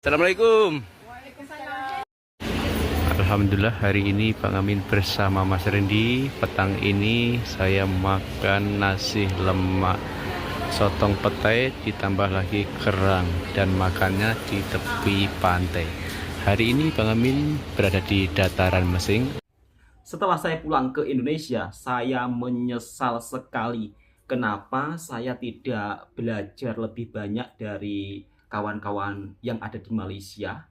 Assalamualaikum. Alhamdulillah hari ini Bang Amin bersama Mas Rendy. Petang ini saya makan nasi lemak sotong petai ditambah lagi kerang dan makannya di tepi pantai. Hari ini Bang Amin berada di dataran Mesing. Setelah saya pulang ke Indonesia, saya menyesal sekali kenapa saya tidak belajar lebih banyak dari kawan-kawan yang ada di Malaysia.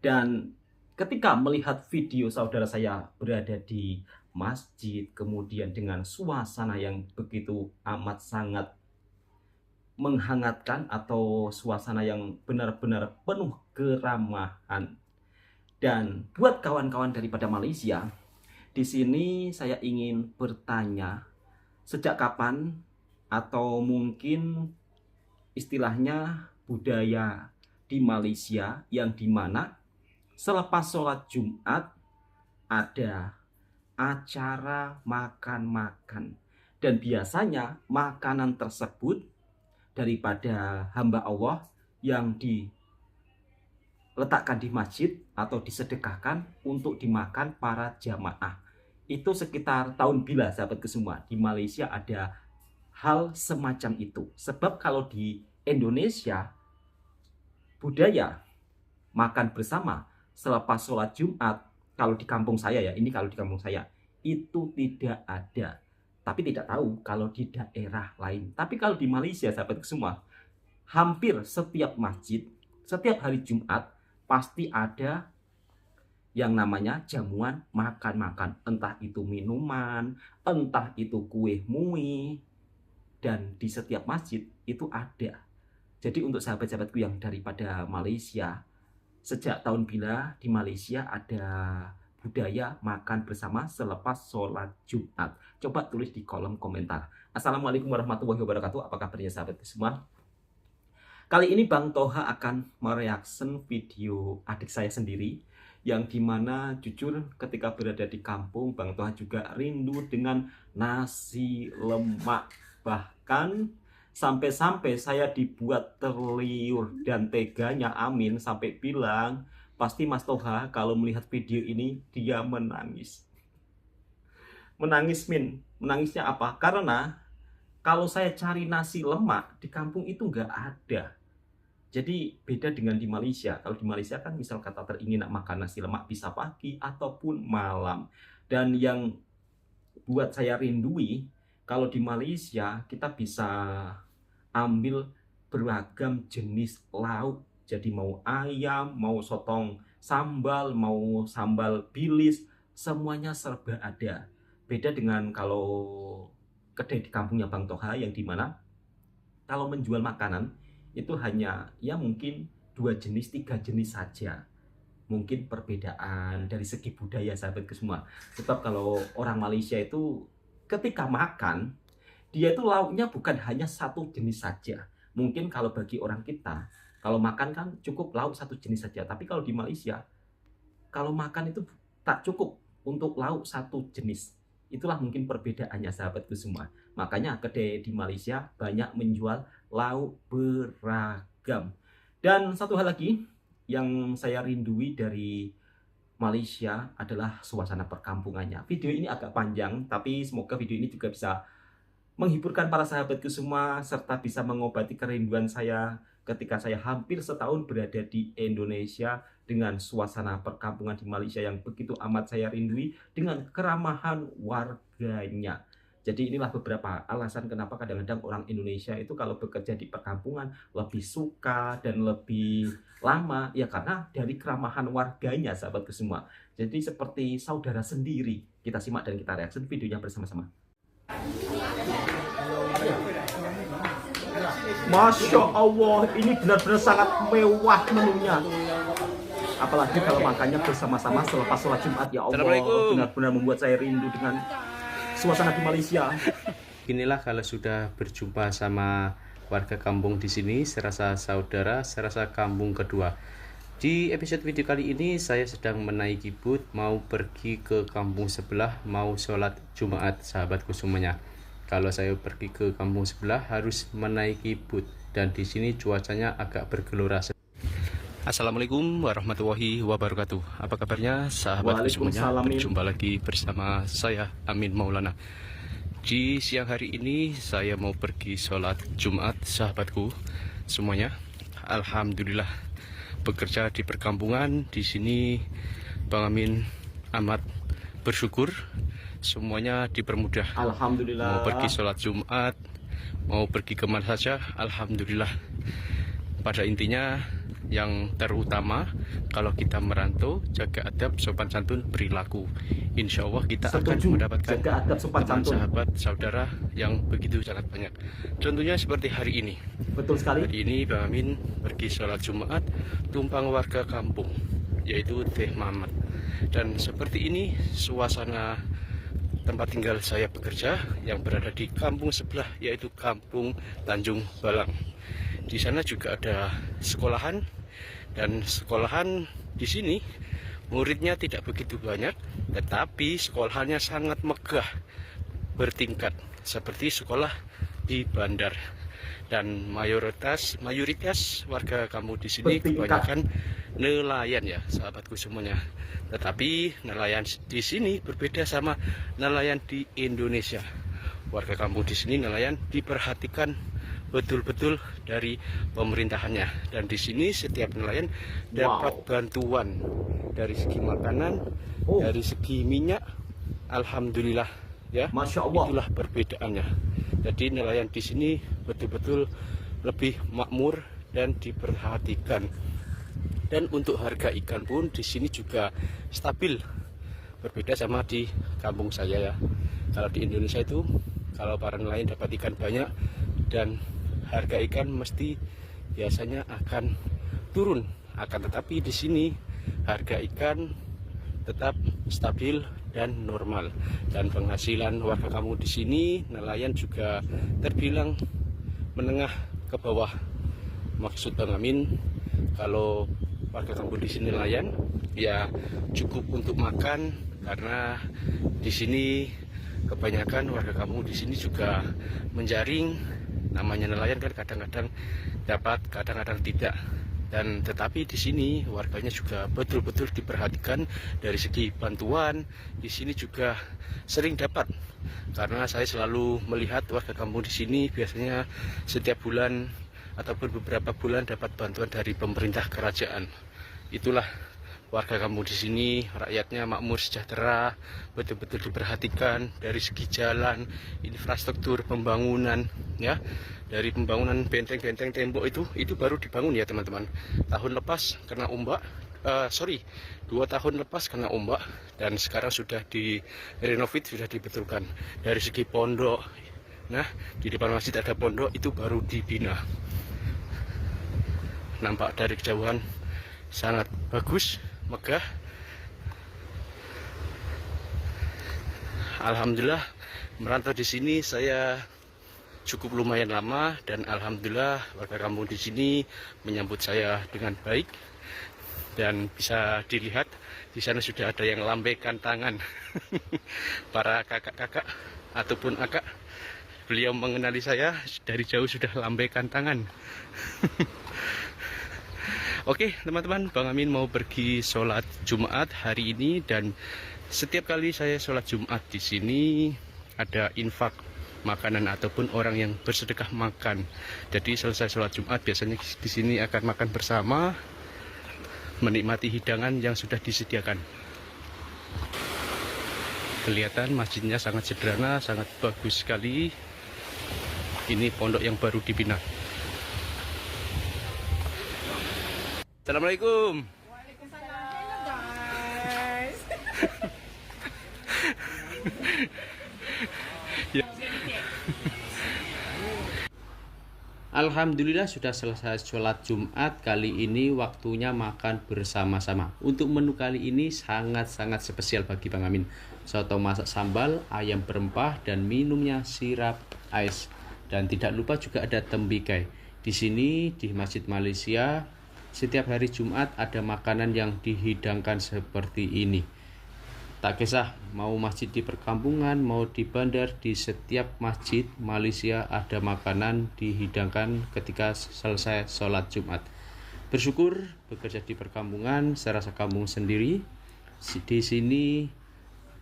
Dan ketika melihat video saudara saya berada di masjid, kemudian dengan suasana yang begitu amat sangat menghangatkan atau suasana yang benar-benar penuh keramahan. Dan buat kawan-kawan daripada Malaysia, di sini saya ingin bertanya, sejak kapan atau mungkin istilahnya budaya di Malaysia yang dimana selepas sholat Jumat ada acara makan-makan, dan biasanya makanan tersebut daripada hamba Allah yang diletakkan di masjid atau disedekahkan untuk dimakan para jamaah. Itu sekitar tahun bila, sahabatku semua, di Malaysia ada hal semacam itu. Sebab kalau di Indonesia budaya makan bersama selepas sholat Jumat, kalau di kampung saya ya, ini kalau di kampung saya itu tidak ada. Tapi tidak tahu kalau di daerah lain. Tapi kalau di Malaysia, sahabatku semua, hampir setiap masjid, setiap hari Jumat pasti ada yang namanya jamuan makan-makan. Entah itu minuman, entah itu kue mui, dan di setiap masjid itu ada. Jadi untuk sahabat-sahabatku yang daripada Malaysia, sejak tahun bila di Malaysia ada budaya makan bersama selepas sholat Jumat? Coba tulis di kolom komentar. Assalamualaikum warahmatullahi wabarakatuh. Apa kabarnya sahabatku semua? Kali ini Bang Toha akan mereaction video adik saya sendiri, yang dimana jujur ketika berada di kampung, Bang Toha juga rindu dengan nasi lemak. Bahkan sampai-sampai saya dibuat terliur dan teganya Amin sampai bilang, pasti Mas Toha kalau melihat video ini dia menangis. Menangis Min, menangisnya apa? Karena kalau saya cari nasi lemak di kampung itu nggak ada. Jadi beda dengan di Malaysia. Kalau di Malaysia kan misal kata teringin nak makan nasi lemak bisa pagi ataupun malam. Dan yang buat saya rindui, kalau di Malaysia kita bisa ambil beragam jenis lauk. Jadi mau ayam, mau sotong sambal, mau sambal bilis, semuanya serba ada. Beda dengan kalau kedai di kampungnya Bang Toha, yang dimana kalau menjual makanan itu hanya ya mungkin 2 jenis, 3 jenis saja. Mungkin perbedaan dari segi budaya, sahabatku semua. Sebab kalau orang Malaysia itu ketika makan, dia itu lauknya bukan hanya 1 jenis saja. Mungkin kalau bagi orang kita, kalau makan kan cukup lauk 1 jenis saja. Tapi kalau di Malaysia, kalau makan itu tak cukup untuk lauk 1 jenis. Itulah mungkin perbedaannya, sahabatku semua. Makanya kedai di Malaysia banyak menjual lauk beragam. Dan satu hal lagi yang saya rindui dari Malaysia adalah suasana perkampungannya. Video ini agak panjang, tapi semoga video ini juga bisa menghiburkan para sahabatku semua, serta bisa mengobati kerinduan saya ketika saya hampir setahun berada di Indonesia dengan suasana perkampungan di Malaysia yang begitu amat saya rindui dengan keramahan warganya. Jadi inilah beberapa alasan kenapa kadang-kadang orang Indonesia itu kalau bekerja di perkampungan lebih suka dan lebih lama, ya karena dari keramahan warganya, sahabatku semua. Jadi seperti saudara sendiri. Kita simak dan kita reaksi videonya bersama-sama. Masya Allah, ini benar-benar sangat mewah menunya. Apalagi kalau makannya bersama-sama selepas sholat Jumat, ya Allah, benar-benar membuat saya rindu dengan suasana di Malaysia. Inilah kalau sudah berjumpa sama warga kampung di sini, serasa saudara, serasa kampung kedua. Di episode video kali ini saya sedang menaiki bus mau pergi ke kampung sebelah, mau sholat Jumat sahabatku semuanya. Kalau saya pergi ke kampung sebelah harus menaiki bus dan di sini cuacanya agak bergelora. Assalamualaikum warahmatullahi wabarakatuh. Apa kabarnya sahabatku semuanya? Berjumpa lagi bersama saya Amin Maulana. Di siang hari ini saya mau pergi sholat Jumat sahabatku semuanya. Alhamdulillah bekerja di perkampungan di sini Bang Amin amat bersyukur semuanya dipermudah. Alhamdulillah. Mau pergi sholat Jumat, mau pergi kemana saja, alhamdulillah. Pada intinya yang terutama kalau kita merantau, jaga adab, sopan santun, perilaku. Insya Allah kita akan mendapatkan jaga adab, sopan teman, santun, sahabat, saudara yang begitu sangat banyak. Contohnya seperti hari ini. Betul sekali. Hari ini Bang Amin pergi sholat Jumat tumpang warga kampung, yaitu Teh Mamat. Dan seperti ini suasana tempat tinggal saya bekerja yang berada di kampung sebelah, yaitu Kampung Tanjung Balang. Di sana juga ada sekolahan, dan sekolahan di sini muridnya tidak begitu banyak, tetapi sekolahannya sangat megah, bertingkat seperti sekolah di bandar. Dan mayoritas warga kamu di sini kebanyakan nelayan ya sahabatku semuanya. Tetapi nelayan di sini berbeda sama nelayan di Indonesia. Warga kampung di sini nelayan diperhatikan betul-betul dari pemerintahannya, dan di sini setiap nelayan dapat bantuan dari segi makanan, dari segi minyak. Alhamdulillah ya. Masya Allah. Itulah perbedaannya. Jadi nelayan di sini betul-betul lebih makmur dan diperhatikan. Dan untuk harga ikan pun di sini juga stabil, berbeda sama di kampung saya ya. Kalau di Indonesia itu kalau para nelayan dapat ikan banyak dan harga ikan mesti biasanya akan turun. Akan tetapi di sini harga ikan tetap stabil dan normal, dan penghasilan warga kamu di sini nelayan juga terbilang menengah ke bawah. Maksud Bang Amin, kalau warga kamu di sini nelayan ya cukup untuk makan, karena di sini kebanyakan warga kamu di sini juga menjaring. Namanya nelayan kan kadang-kadang dapat, kadang-kadang tidak. Dan tetapi di sini warganya juga betul-betul diperhatikan dari segi bantuan. Di sini juga sering dapat, karena saya selalu melihat warga kampung di sini biasanya setiap bulan ataupun beberapa bulan dapat bantuan dari pemerintah kerajaan. Itulah warga kampung di sini, rakyatnya makmur sejahtera, betul-betul diperhatikan dari segi jalan, infrastruktur, pembangunan ya. Dari pembangunan benteng-benteng tembok itu baru dibangun ya teman-teman. Tahun lepas kena ombak, 2 tahun lepas kena ombak, dan sekarang sudah direnovit, sudah dibetulkan. Dari segi pondok, nah di depan masjid ada pondok, itu baru dibina. Nampak dari kejauhan sangat bagus, megah. Alhamdulillah merantau di sini saya cukup lumayan lama, dan alhamdulillah warga kampung di sini menyambut saya dengan baik. Dan bisa dilihat di sana sudah ada yang lambaikan tangan. Para kakak-kakak ataupun akak, beliau mengenali saya dari jauh sudah lambaikan tangan. Oke teman-teman, Bang Amin mau pergi sholat Jumat hari ini, dan setiap kali saya sholat Jumat di sini ada infak makanan ataupun orang yang bersedekah makan. Jadi selesai sholat Jumat biasanya di sini akan makan bersama, menikmati hidangan yang sudah disediakan. Kelihatan masjidnya sangat sederhana, sangat bagus sekali. Ini pondok yang baru dibina. Assalamualaikum. Waalaikumsalam. Hello guys. Ya. Alhamdulillah sudah selesai sholat Jumat. Kali ini waktunya makan bersama-sama. Untuk menu kali ini sangat-sangat spesial bagi Bang Amin. Soto masak sambal, ayam berempah, dan minumnya sirap ais. Dan tidak lupa juga ada tembikai. Di sini di Masjid Malaysia setiap hari Jumat ada makanan yang dihidangkan seperti ini. Tak kisah mau masjid di perkampungan, mau di bandar, di setiap masjid Malaysia ada makanan dihidangkan ketika selesai sholat Jumat. Bersyukur bekerja di perkampungan, saya rasa kampung sendiri. Di sini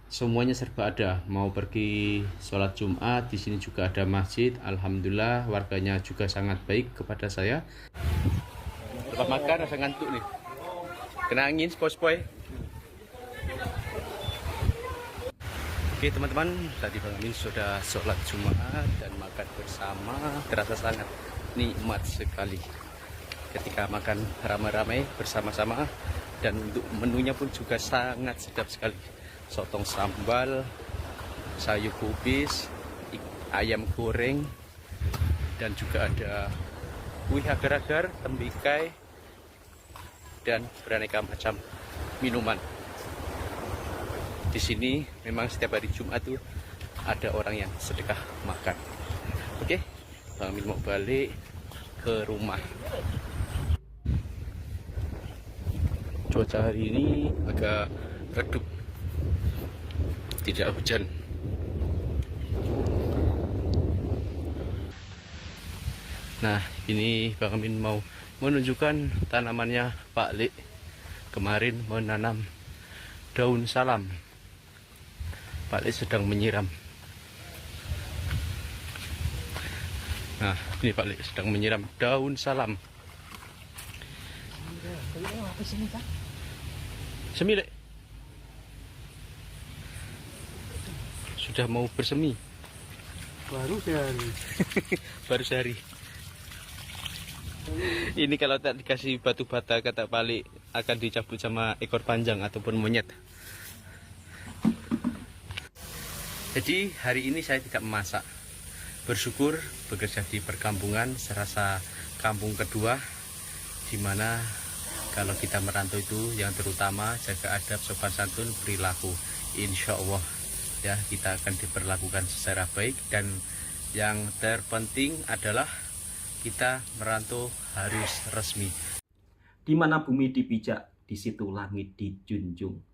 semuanya serba ada. Mau pergi sholat Jumat, di sini juga ada masjid. Alhamdulillah warganya juga sangat baik kepada saya. Lepas makan rasa ngantuk nih. Kena angin sepoi-sepoi. Oke teman-teman, tadi Bang Amin sudah sholat Jumat dan makan bersama, terasa sangat nikmat sekali ketika makan ramai-ramai bersama-sama, dan untuk menunya pun juga sangat sedap sekali. Sotong sambal, sayur kubis, ayam goreng, dan juga ada kuih agar-agar, tembikai, dan beraneka macam minuman. Di sini memang setiap hari Jumat tuh ada orang yang sedekah makan. Oke, Bang Amin mau balik ke rumah. Cuaca hari ini agak redup, tidak hujan. Nah, ini Bang Amin mau menunjukkan tanamannya Pak Lek. Kemarin menanam daun salam. Pak Lek sedang menyiram. Nah, ini Pak Lek sedang menyiram daun salam. Semi, Lek. Sudah mau bersemi. Baru sehari. Baru sehari. Ini kalau tak dikasih batu bata kata Pak Lek akan dicabut sama ekor panjang ataupun monyet. Jadi hari ini saya tidak memasak. Bersyukur bekerja di perkampungan, serasa kampung kedua, dimana kalau kita merantau itu yang terutama jaga adab, sopan santun, perilaku. Insya Allah ya kita akan diperlakukan secara baik, dan yang terpenting adalah kita merantau harus resmi. Di mana bumi dipijak, di situ langit dijunjung.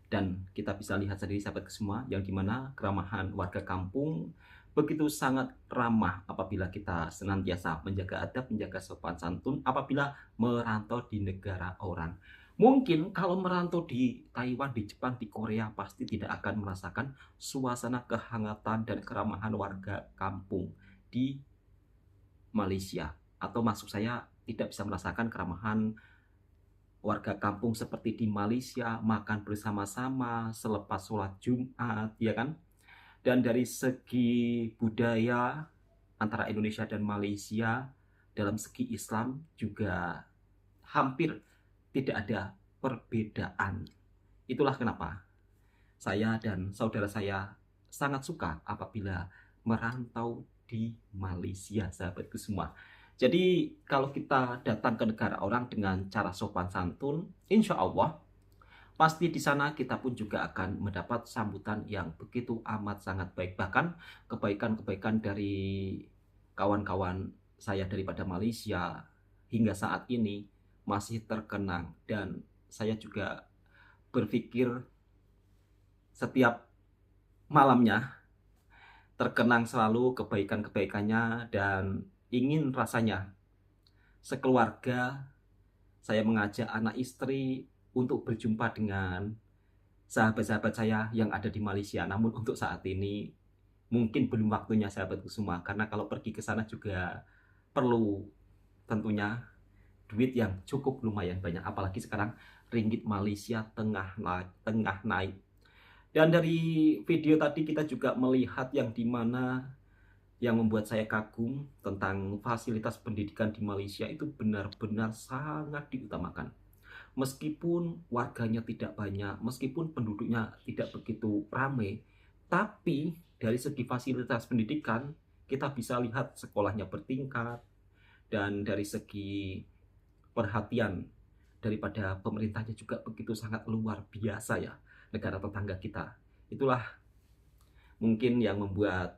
Dan kita bisa lihat sendiri sahabat semua, yang dimana keramahan warga kampung begitu sangat ramah apabila kita senantiasa menjaga adab, menjaga sopan santun apabila merantau di negara orang. Mungkin kalau merantau di Taiwan, di Jepang, di Korea pasti tidak akan merasakan suasana kehangatan dan keramahan warga kampung di Malaysia. Atau maksud saya tidak bisa merasakan keramahan warga kampung seperti di Malaysia, makan bersama-sama selepas sholat Jumat, ya kan? Dan dari segi budaya antara Indonesia dan Malaysia, dalam segi Islam juga hampir tidak ada perbedaan. Itulah kenapa saya dan saudara saya sangat suka apabila merantau di Malaysia, sahabatku semua. Jadi kalau kita datang ke negara orang dengan cara sopan santun, insya Allah pasti di sana kita pun juga akan mendapat sambutan yang begitu amat sangat baik. Bahkan kebaikan-kebaikan dari kawan-kawan saya daripada Malaysia hingga saat ini masih terkenang, dan saya juga berpikir setiap malamnya terkenang selalu kebaikan-kebaikannya, dan ingin rasanya sekeluarga saya mengajak anak istri untuk berjumpa dengan sahabat-sahabat saya yang ada di Malaysia. Namun untuk saat ini mungkin belum waktunya sahabatku semua, karena kalau pergi ke sana juga perlu tentunya duit yang cukup lumayan banyak, apalagi sekarang ringgit Malaysia tengah naik. Dan dari video tadi kita juga melihat yang dimana yang membuat saya kagum tentang fasilitas pendidikan di Malaysia itu benar-benar sangat diutamakan. Meskipun warganya tidak banyak, meskipun penduduknya tidak begitu ramai, tapi dari segi fasilitas pendidikan kita bisa lihat sekolahnya bertingkat, dan dari segi perhatian daripada pemerintahnya juga begitu sangat luar biasa ya, negara tetangga kita. Itulah mungkin yang membuat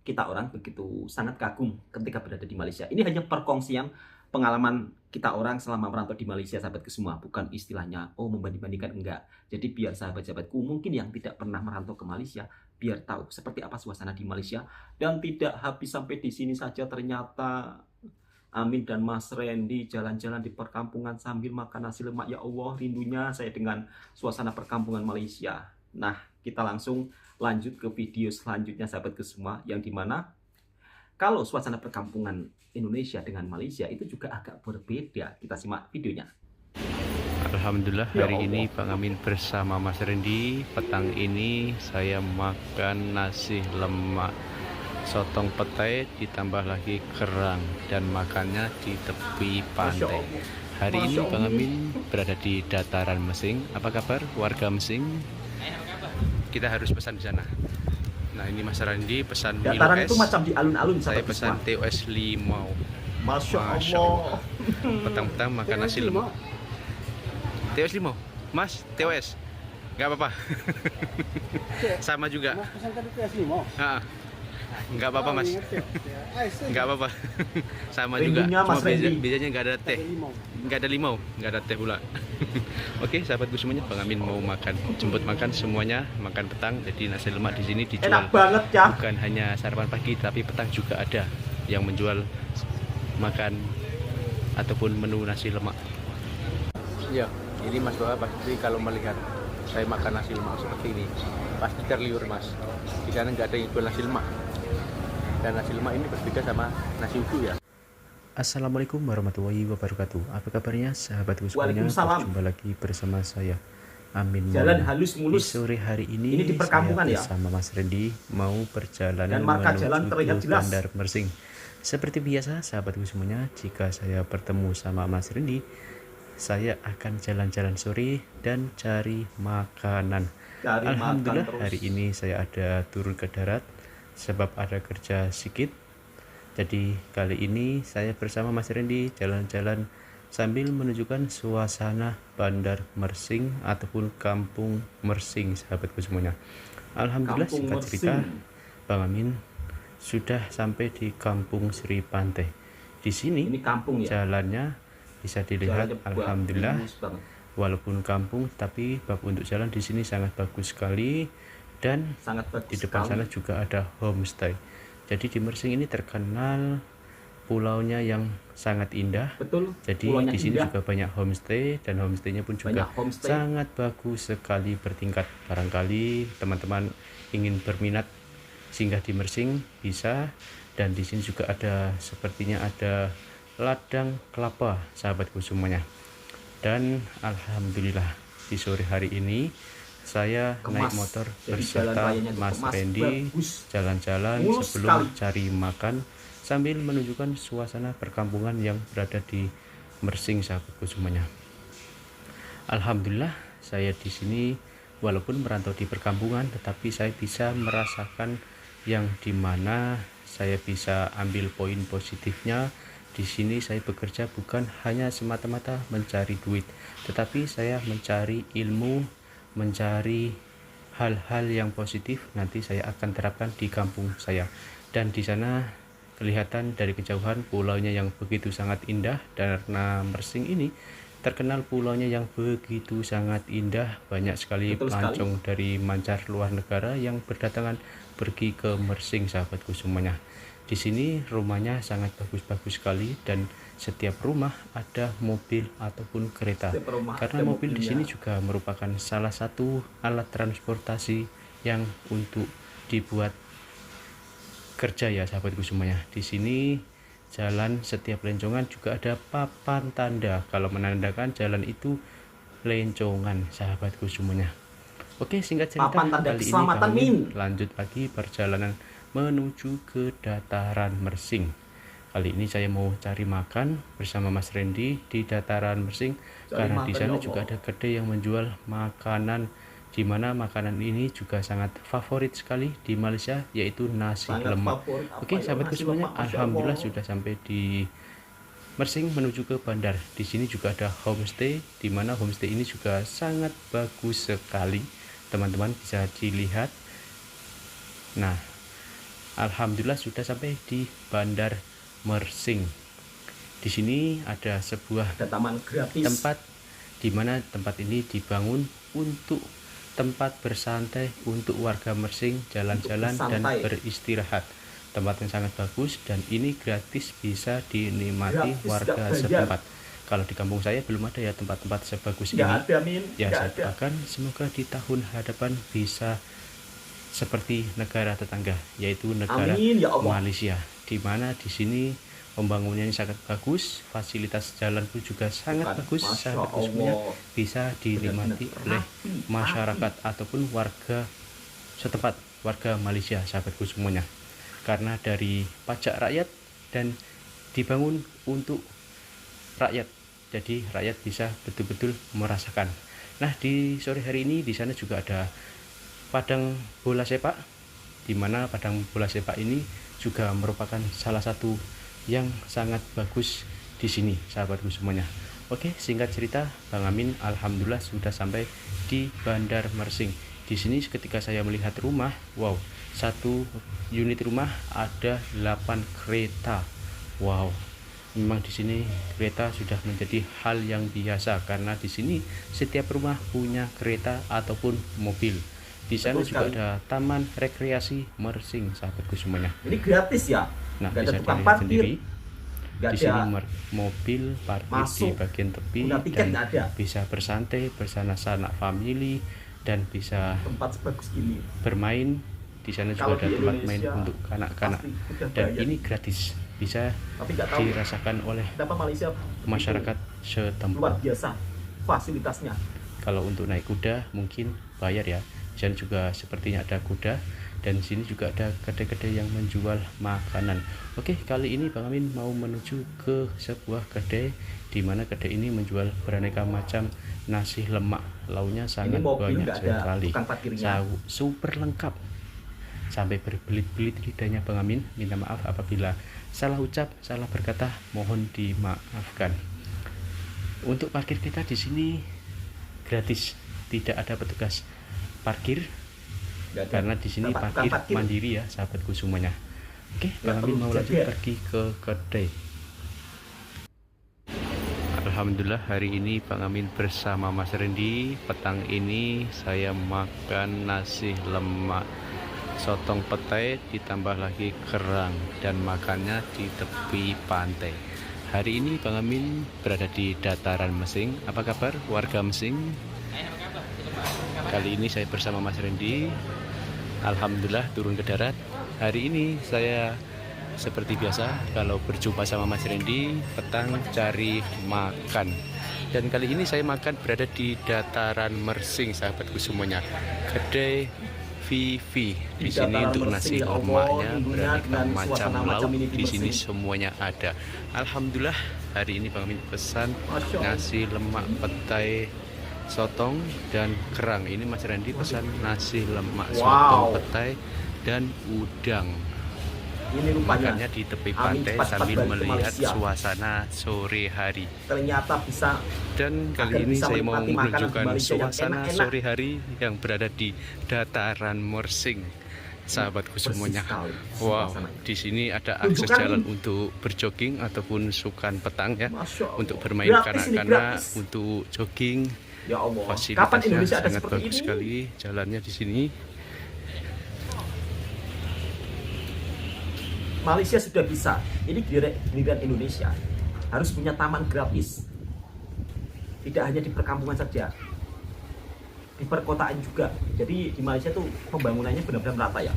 kita orang begitu sangat kagum ketika berada di Malaysia. Ini hanya perkongsian pengalaman kita orang selama merantau di Malaysia, sahabatku semua. Bukan istilahnya, oh membanding-bandingkan, enggak. Jadi biar sahabat-sahabatku mungkin yang tidak pernah merantau ke Malaysia, biar tahu seperti apa suasana di Malaysia. Dan tidak habis sampai di sini saja, ternyata Amin dan Mas Randy jalan-jalan di perkampungan sambil makan nasi lemak. Ya Allah, rindunya saya dengan suasana perkampungan Malaysia. Nah, kita langsung lanjut ke video selanjutnya, sahabatku semua, yang dimana kalau suasana perkampungan Indonesia dengan Malaysia itu juga agak berbeda. Kita simak videonya. Alhamdulillah Ya hari Allah. ini Bang Amin bersama Mas Randy. Petang ini saya makan nasi lemak sotong petai ditambah lagi kerang dan makannya di tepi pantai. Hari ini Bang Amin berada di dataran Mesing. Apa kabar warga Mesing? Kita harus pesan di sana. Nah, ini Mas Randy pesan Dataran Milo itu es. macam di alun-alun, Saya sahabatku pesan semua. TOS limau. Masya Masya Allah. Petang-petang makan nasi lemak. TOS limau, Mas, TOS. Nggak apa-apa. Sama juga. Mas pesan tadi PS 5. Ah, nggak apa-apa Mas. Nggak apa-apa. Sama Rindunya juga. Mas Cuma Randy. bedanya nggak ada teh. Nggak ada limau, nggak ada teh pula. Oke, sahabatku semuanya, Bang Amin mau makan, jemput makan semuanya, makan petang. Jadi nasi lemak di sini dijual Enak banget ya. bukan hanya sarapan pagi, tapi petang juga ada yang menjual makan ataupun menu nasi lemak. Ya, ini Mas Doa pasti kalau melihat saya makan nasi lemak seperti ini pasti terliur Mas. Di sana nggak ada yang jual nasi lemak. Dan nasi lemak ini berbeda sama nasi uduk ya. Assalamualaikum warahmatullahi wabarakatuh. Apa kabarnya sahabatku semuanya? Waalaikumsalam. Berjumpa lagi bersama saya Amin Jalan Maulana. halus Di mulus. sore hari ini, Ini di perkampungan saya ya? bersama Mas Randy mau perjalanan Dan marka jalan menuju terlihat ke jelas. Bandar Mersing. Seperti biasa sahabatku semuanya, jika saya bertemu sama Mas Randy, saya akan jalan-jalan sore dan cari makanan. Cari Alhamdulillah makan terus. hari ini saya ada turun ke darat sebab ada kerja sedikit. Jadi kali ini saya bersama Mas Randy jalan-jalan sambil menunjukkan suasana Bandar Mersing ataupun Kampung Mersing, sahabatku semuanya. Alhamdulillah, Kampung singkat cerita, Mersing. Bang Amin sudah sampai di Kampung Sri Pantai. Di sini Ini kampung ya. jalannya bisa dilihat, Jalannya alhamdulillah, bagus banget. walaupun kampung tapi bab untuk jalan di sini sangat bagus sekali, dan Sangat bagus di depan sekali. sana juga ada homestay. Jadi di Mersing ini terkenal pulaunya yang sangat indah. Betul. Jadi pulaunya di sini indah. juga banyak homestay, dan homestaynya pun juga Banyak homestay. sangat bagus sekali bertingkat. Barangkali teman-teman ingin berminat singgah di Mersing bisa. Dan di sini juga ada, sepertinya ada ladang kelapa, sahabatku semuanya. Dan alhamdulillah di sore hari ini saya naik Kemas. motor Jadi beserta jalan rayanya Mas dikemas Randy bagus. jalan-jalan Mulus sebelum sekali. cari makan sambil menunjukkan suasana perkampungan yang berada di Mersing, sahabatku semuanya. Alhamdulillah saya di sini walaupun merantau di perkampungan, tetapi saya bisa merasakan yang dimana saya bisa ambil poin positifnya. Di sini saya bekerja bukan hanya semata-mata mencari duit, tetapi saya mencari ilmu, mencari hal-hal yang positif nanti saya akan terapkan di kampung saya. Dan di sana kelihatan dari kejauhan pulaunya yang begitu sangat indah, karena Mersing ini terkenal pulaunya yang begitu sangat indah. Banyak sekali Betul sekali. pelancong dari mancar luar negara yang berdatangan pergi ke Mersing, sahabatku semuanya. Di sini rumahnya sangat bagus-bagus sekali, dan setiap rumah ada mobil ataupun kereta. Setiap rumah Karena ada mobil di mobilnya. sini juga merupakan salah satu alat transportasi yang untuk dibuat kerja ya, sahabatku semuanya. Di sini jalan setiap lencongan juga ada papan tanda kalau menandakan jalan itu lencongan, sahabatku semuanya. Oke, singkat cerita, Papan tanda kali ini keselamatan, kami Min. lanjut lagi perjalanan menuju ke dataran Mersing. Kali ini saya mau cari makan bersama Mas Randy di dataran Mersing, karena di makan, sana ya juga Allah. ada kedai yang menjual makanan, di mana makanan ini juga sangat favorit sekali di Malaysia, yaitu nasi Sangat lemak. favorit. Apa Oke, ya, sahabatku nasi semuanya, lemak, Masya alhamdulillah Allah. sudah sampai di Mersing menuju ke bandar. Di sini juga ada homestay, di mana homestay ini juga sangat bagus sekali. Teman-teman bisa dilihat. Nah, alhamdulillah sudah sampai di Bandar Mersing. Di sini ada sebuah Ada taman gratis. tempat di mana tempat ini dibangun untuk tempat bersantai untuk warga Mersing jalan-jalan dan bersantai. beristirahat. Tempat yang sangat bagus dan ini gratis, bisa dinikmati Gratis, warga nggak bayar. setempat. Kalau di kampung saya belum ada ya tempat-tempat sebagus Nggak ini. ada, Min. Ya, Nggak saya ada. doakan semoga di tahun hadapan bisa seperti negara tetangga, yaitu negara Amin, ya Allah. Malaysia, di mana di sini pembangunannya sangat bagus, fasilitas jalan pun juga sangat Bukan, bagus, Masya sahabatku semuanya, Allah. bisa dinikmati Benar-benar oleh rapi, masyarakat ataupun warga setempat, warga Malaysia, sahabatku semuanya. Karena dari pajak rakyat dan dibangun untuk rakyat, jadi rakyat bisa betul-betul merasakan. Nah, di sore hari ini di sana juga ada padang bola sepak, di mana padang bola sepak ini juga merupakan salah satu yang sangat bagus di sini, sahabatku semuanya. Oke, singkat cerita, Bang Amin alhamdulillah sudah sampai di Bandar Mersing. Di sini ketika saya melihat rumah, wow, satu unit rumah ada 8 kereta. Wow, memang di sini kereta sudah menjadi hal yang biasa karena di sini setiap rumah punya kereta ataupun mobil. Di sana Betul juga sekali. ada taman rekreasi Mersing, sahabatku semuanya. Ini gratis ya. Nah, Nggak ada bisa tukang dilihat parkir. sendiri. Nggak Di ada sini mobil parkir di masuk. bagian tepi Punya tiket dan nggak ada. bisa bersantai bersama sanak family dan bisa tempat sebagus ini. bermain. Di sana Kalau juga ada di tempat main Indonesia, untuk kanak-kanak pasti udah dan bayar. ini gratis, bisa Tapi nggak tahu dirasakan oleh kenapa Malaysia begitu masyarakat luar setempat. biasa fasilitasnya. Kalau untuk naik kuda mungkin bayar ya. Di sana juga sepertinya ada kuda dan di sini juga ada kedai-kedai yang menjual makanan. Oke, kali ini Bang Amin mau menuju ke sebuah kedai di mana kedai ini menjual beraneka macam nasi lemak. Lauknya sangat mobil banyak nggak ada sekali. tukang parkirnya. Super lengkap. Sampai berbelit-belit lidahnya Bang Amin. Minta maaf apabila salah ucap, salah berkata, mohon dimaafkan. Untuk parkir kita di sini gratis, tidak ada petugas parkir Nggak ada karena di sini tempat parkir tukang mandiri ya, sahabatku semuanya. Oke, Nggak Bang Amin perlu mau lanjut jaga. pergi ke kedai. Alhamdulillah hari ini Bang Amin bersama Mas Rendi. Petang ini saya makan nasi lemak sotong petai ditambah lagi kerang dan makannya di tepi pantai. Hari ini Bang Amin berada di dataran Mersing. Apa kabar warga Mersing? Kali ini saya bersama Mas Rendi. Alhamdulillah turun ke darat. Hari ini saya seperti biasa kalau berjumpa sama Mas Rendi petang cari makan. Dan kali ini saya makan berada di dataran Mersing, sahabatku semuanya. Kedai Vivi. Di sini dataran untuk Mersing, nasi ya Allah, lemaknya tentunya beraneka dengan macam suasana lauk. macam ini di Di sini Mersing. semuanya ada. Alhamdulillah hari ini Bang Amin pesan Masya Allah. nasi lemak petai sotong dan kerang. Ini Mas Randy pesan nasi lemak Wow. sotong petai dan udang. Ini rupanya Makannya di tepi Amin pantai cepat-cepat sambil balik ke melihat Malaysia. suasana sore hari. ternyata bisa Dan kali Agar ini bisa saya mau menikmati makanan menunjukkan di Malaysia yang suasana enak-enak. sore hari yang berada di dataran Mersing, sahabatku bersih semuanya. sekali Wow, suasananya. di sini ada akses Tunjukkan jalan ini. untuk berjogging ataupun sukan petang ya, Masya Allah. untuk bermain Gratis ini, kanak-kanak, gratis. untuk jogging. Ya Allah, kapan Fasilitasnya Indonesia ada sangat seperti bagus ini? sekali jalannya di sini. Malaysia sudah bisa. Ini giliran Indonesia harus punya taman gratis. Tidak hanya di perkampungan saja, di perkotaan juga. Jadi di Malaysia tuh pembangunannya benar-benar merata ya.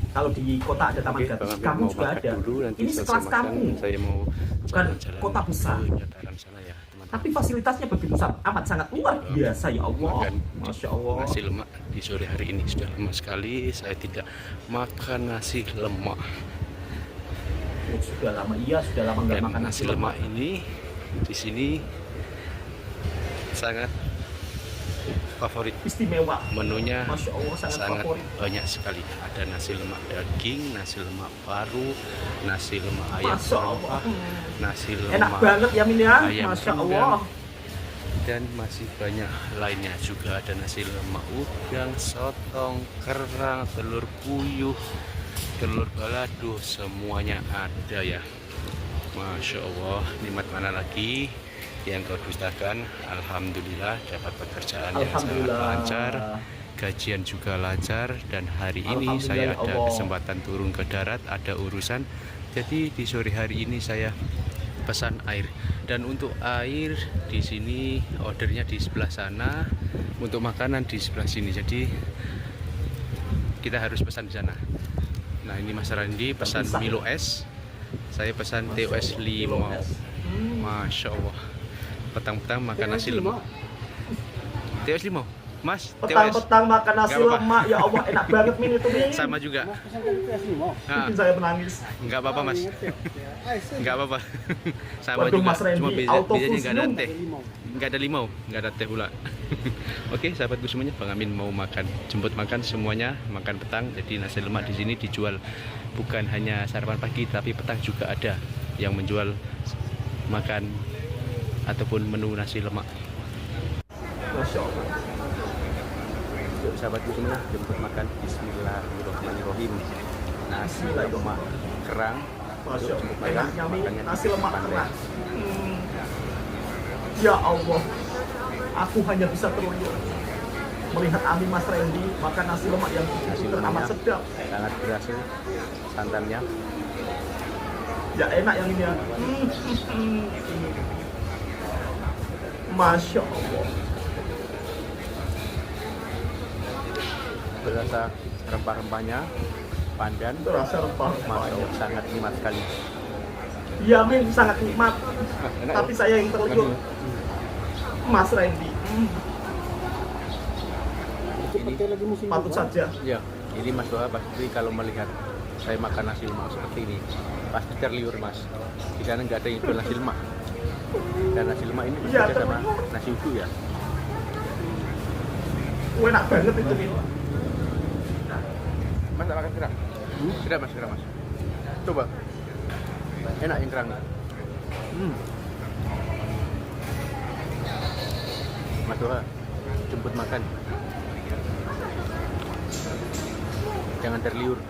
Kalau di kota ada taman Oke, gratis, Bang Amin kampung mau juga makan ada. dulu, nanti Ini selesai sekelas makan, kampung, saya mau bukan jalan-jalan kota besar. ke dataran sana ya, teman-teman. Tapi fasilitasnya begitu amat sangat luar biasa ya Allah. Makan Masya Allah. nasi lemak di sore hari ini sudah lama sekali saya tidak makan nasi lemak. Oh, sudah lama, iya sudah lama nggak Dan makan nasi lemak ini di sini sangat favorit. Istimewa. Menunya Masya Allah sangat sangat favorit. banyak sekali. Ada nasi lemak daging, nasi lemak paru, nasi lemak ayam Masya Allah. rempah, nasi lemak Enak banget ya Min ya. ayam Masya panggang, Allah. dan masih banyak lainnya. Juga ada nasi lemak udang, sotong, kerang, telur puyuh, telur balado, semuanya ada ya. Masya Allah, nikmat mana lagi yang kau dustakan. Alhamdulillah dapat pekerjaan yang sangat Alhamdulillah. lancar, gajian juga lancar, dan hari ini Alhamdulillah, saya ya ada Allah. kesempatan turun ke darat, ada urusan. Jadi di sore hari ini saya pesan air, dan untuk air di sini ordernya di sebelah sana, untuk makanan di sebelah sini. Jadi kita harus pesan di sana. Nah, ini Mas Randi pesan Terpisah. Milo es, saya pesan Masya TOS Allah, limau. Milo es. Masya Allah, petang-petang makan nasi lemak. TOS limau, Mas. TOS Petang-petang makan nasi Nggak apa-apa. lemak, ya Allah, enak banget Min itu Min. sama juga. Mas pesan dari PS Limo. Nah, Bikin saya menangis. nggak apa-apa Mas, nggak apa-apa. Sama Waduh, juga, Mas Randy, cuma auto bedanya nggak ada full teh, nggak ada limau, nggak ada teh pula. Oke, sahabatku semuanya, Bang Amin mau makan, jemput makan semuanya, makan petang. Jadi nasi lemak di sini dijual bukan hanya sarapan pagi, tapi petang juga ada yang menjual makan ataupun menu nasi lemak. Masya Allah. Yuk sahabatku semua, jemput makan. Bismillahirrahmanirrahim. Nasi lemak kerang. Masya Yuk, jemput Allah. makan. Enaknya Min, Makannya di nasi lemak pantai. kerang. Ya Allah, aku hanya bisa terluyur melihat Amin Mas Randy makan nasi lemak yang Nasi begitu amat lemaknya sedap. sangat berhasil, santannya Ya enak yang ini ya. Masya Allah. berasa rempah-rempahnya, pandan. Terasa rempah. Masya Allah, sangat nikmat sekali. Ya Min, sangat nikmat. Enak Tapi ya? saya yang terluyur. Mas Randy, Seperti lagi musim patut hujan. saja. Ya, ini Mas Doa pasti kalau melihat saya makan nasi lemak seperti ini pasti terliur Mas. Di sana nggak ada yang jual nasi lemak, dan nasi lemak ini Iya, berbeda sama terliur. nasi uduk ya. Enak banget itu Min. Mas tak makan kerang? Kerang Mas, kerang Mas. Coba. Enak yang kerang. Mas Doa, jemput makan. Jangan terliur.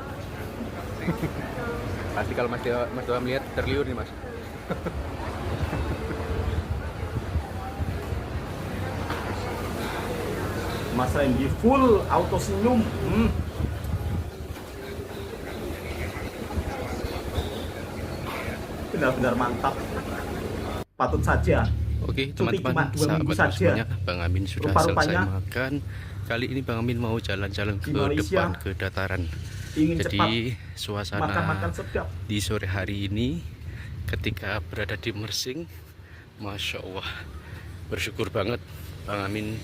Pasti kalau Mas Doa melihat terliur nih Mas. Mas Randy full auto senyum. Benar-benar mantap. Patut saja. Oke Cuti teman-teman, cuma 2 minggu sahabat saja. semuanya, Bang Amin sudah Rupa-rupanya selesai makan. Kali ini Bang Amin mau jalan-jalan di ke Malaysia depan, ke dataran. Ingin Jadi cepat suasana makan-makan sedap. di sore hari ini ketika berada di Mersing, Masya Allah, bersyukur banget Bang Amin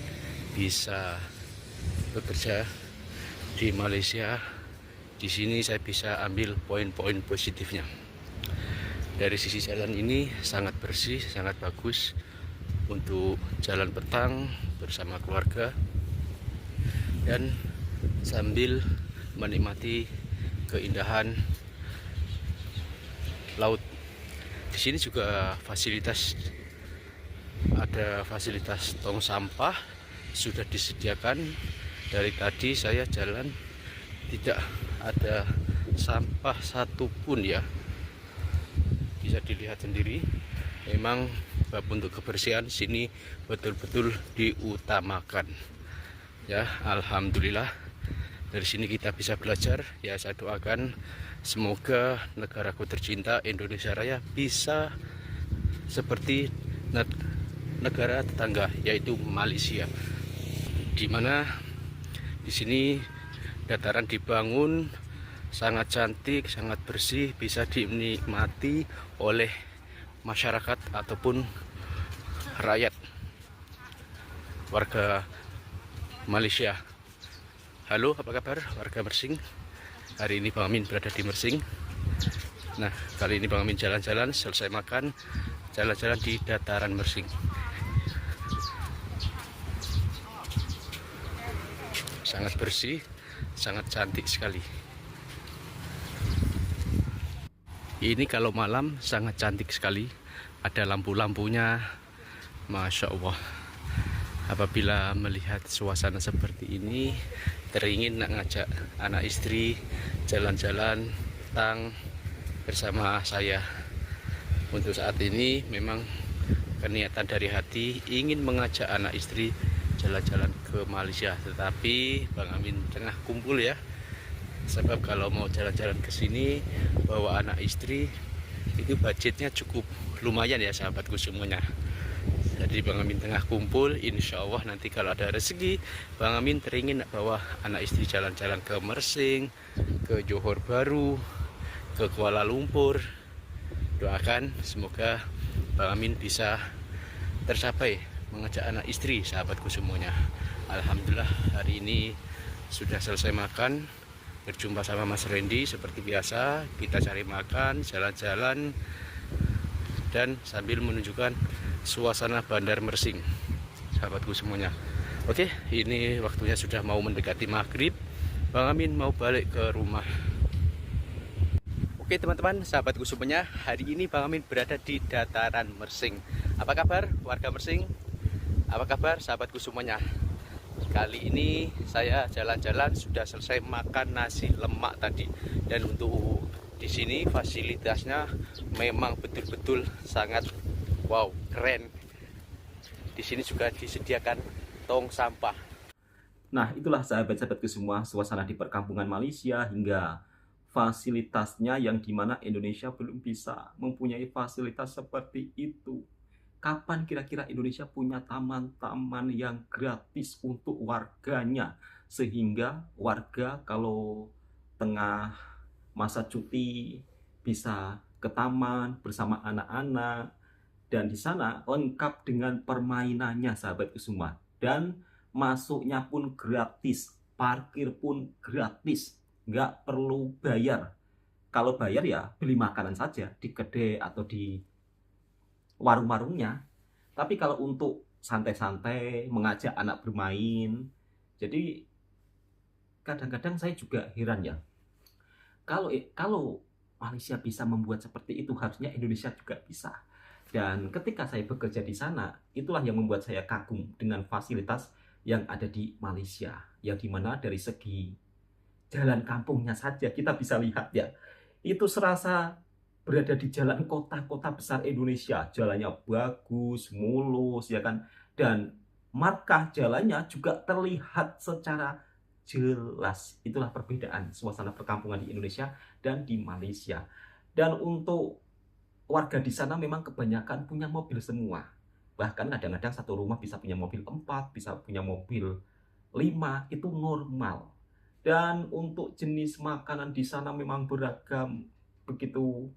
bisa bekerja di Malaysia. Di sini saya bisa ambil poin-poin positifnya. Dari sisi jalan ini sangat bersih, sangat bagus untuk jalan petang bersama keluarga dan sambil menikmati keindahan laut. Di sini juga ada fasilitas tong sampah sudah disediakan. Dari tadi saya jalan tidak ada sampah satupun ya. Bisa dilihat sendiri. Memang bab untuk kebersihan sini betul-betul diutamakan. Ya, alhamdulillah. Dari sini kita bisa belajar. Ya, saya doakan semoga negaraku tercinta Indonesia Raya bisa seperti negara tetangga yaitu Malaysia, di mana di sini dataran dibangun sangat cantik, sangat bersih, bisa dinikmati oleh masyarakat ataupun rakyat warga Malaysia. Halo, apa kabar warga Mersing? Hari ini Bang Amin berada di Mersing. Nah, kali ini Bang Amin jalan-jalan, selesai makan, jalan-jalan di dataran Mersing. Sangat bersih, sangat cantik sekali. Ini kalau malam sangat cantik sekali. Ada lampu-lampunya, Masya Allah. Apabila melihat suasana seperti ini, teringin nak ngajak anak istri jalan-jalan petang bersama saya. Untuk saat ini memang keniatan dari hati ingin mengajak anak istri jalan-jalan ke Malaysia, tetapi Bang Amin tengah kumpul ya. Sebab kalau mau jalan-jalan ke sini bawa anak istri itu budgetnya cukup lumayan ya sahabatku semuanya. Jadi Bang Amin tengah kumpul, insya Allah nanti kalau ada rezeki Bang Amin teringin bawa anak istri jalan-jalan ke Mersing, ke Johor Bahru, ke Kuala Lumpur. Doakan semoga Bang Amin bisa tercapai mengajak anak istri sahabatku semuanya. Alhamdulillah hari ini sudah selesai makan, berjumpa sama Mas Randy seperti biasa. Kita cari makan, jalan-jalan, dan sambil menunjukkan suasana Bandar Mersing sahabatku semuanya. Oke, ini waktunya sudah mau mendekati maghrib. Bang Amin mau balik ke rumah. Oke teman-teman, sahabatku semuanya, hari ini Bang Amin berada di dataran Mersing. Apa kabar warga Mersing? Apa kabar sahabatku semuanya? Kali ini saya jalan-jalan sudah selesai makan nasi lemak tadi. Dan untuk di sini fasilitasnya memang betul-betul sangat wow, keren. Di sini juga disediakan tong sampah. Nah, itulah sahabat-sahabatku semua, suasana di perkampungan Malaysia hingga fasilitasnya yang dimana Indonesia belum bisa mempunyai fasilitas seperti itu. Kapan kira-kira Indonesia punya taman-taman yang gratis untuk warganya, sehingga warga kalau tengah masa cuti bisa ke taman bersama anak-anak, dan di sana lengkap dengan permainannya sahabatku semua, dan masuknya pun gratis, parkir pun gratis, nggak perlu bayar. Kalau bayar ya beli makanan saja di kedai atau di warung-warungnya. Tapi kalau untuk santai-santai, mengajak anak bermain, jadi kadang-kadang saya juga heran ya. Kalau Malaysia bisa membuat seperti itu, harusnya Indonesia juga bisa. Dan ketika saya bekerja di sana, itulah yang membuat saya kagum dengan fasilitas yang ada di Malaysia, yang dimana dari segi jalan kampungnya saja kita bisa lihat ya, itu serasa berada di jalan kota-kota besar Indonesia. Jalannya bagus, mulus ya kan, dan markah jalannya juga terlihat secara jelas. Itulah perbedaan suasana perkampungan di Indonesia dan di Malaysia. Dan untuk warga di sana memang kebanyakan punya mobil semua. Bahkan kadang-kadang satu rumah bisa punya mobil 4, bisa punya mobil 5, itu normal. Dan untuk jenis makanan di sana memang beragam. Begitu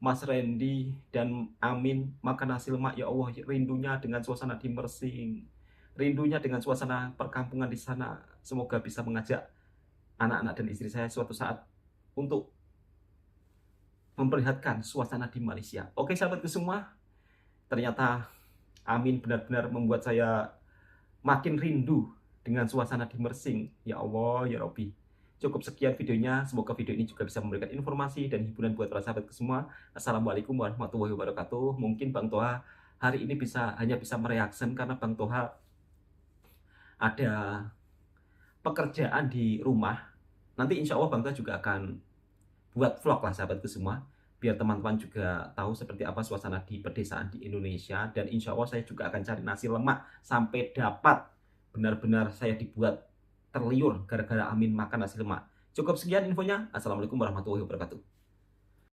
Mas Randy dan Amin makan nasi lemak, ya Allah, rindunya dengan suasana di Mersing, rindunya dengan suasana perkampungan di sana. Semoga bisa mengajak anak-anak dan istri saya suatu saat untuk memperlihatkan suasana di Malaysia. Oke sahabatku semua, ternyata Amin benar-benar membuat saya makin rindu dengan suasana di Mersing. Ya Allah, ya Rabbi. Cukup sekian videonya, semoga video ini juga bisa memberikan informasi dan hiburan buat para sahabatku semua. Assalamualaikum warahmatullahi wabarakatuh. Mungkin Bang Toha hari ini hanya bisa mereaksi karena Bang Toha ada pekerjaan di rumah. Nanti insya Allah Bang Toha juga akan buat vlog lah sahabatku semua, biar teman-teman juga tahu seperti apa suasana di pedesaan di Indonesia. Dan insya Allah saya juga akan cari nasi lemak sampai dapat. Benar-benar saya dibuat terliur gara-gara Amin makan nasi lemak. Cukup sekian infonya. Assalamualaikum warahmatullahi wabarakatuh.